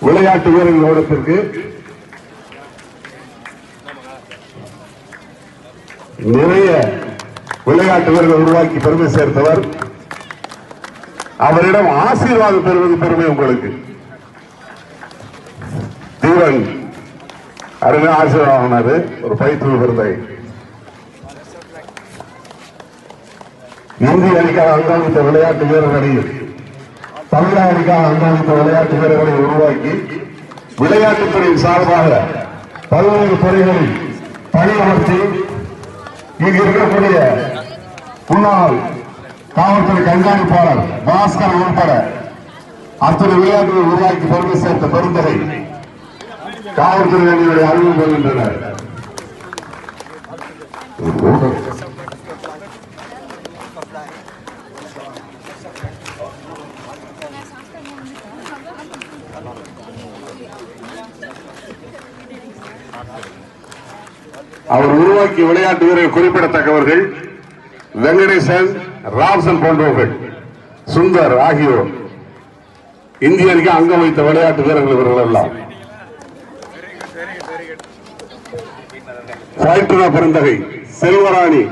விளையாட்டு வீரர்கள் ஓடத்திற்கு நிறைய விளையாட்டு வீரர்கள் உருவாக்கி பெருமை சேர்த்தவர். அவரிடம் ஆசீர்வாதம் பெறுவது பெருமை உங்களுக்கு. தீவன் அருமையா ஆசீர்வாதம் ஒரு பயிற்று விருதை இந்திய அணிக்காக அங்கமித்த விளையாட்டு வீரர்களையும் தமிழக அணிக்காக அங்கமித்த விளையாட்டு வீரர்களை உருவாக்கி விளையாட்டுத்துறையின் சார்பாக பல்வேறு துறைகளில் பணியமர்த்தி இங்கு இருக்கக்கூடிய முன்னாள் காவல்துறை கண்காணிப்பாளர் பாஸ்கர் உட்பட அத்தனை விளையாட்டுகளை உருவாக்கி பெருமை சேர்த்த பெருந்தகை காவல்துறை அணியுடைய அறிவு பெறுகின்றனர். அவர் உருவாக்கிய விளையாட்டு வீரர்கள் குறிப்பிடத்தக்கவர்கள் வெங்கடேசன், ராம்சன் போன்றவர்கள், சுந்தர் ஆகியோர் இந்திய அணிக்கு அங்கம் வைத்த விளையாட்டு வீரர்கள் இவர்கள் எல்லாம். பெருந்தகை செல்வராணி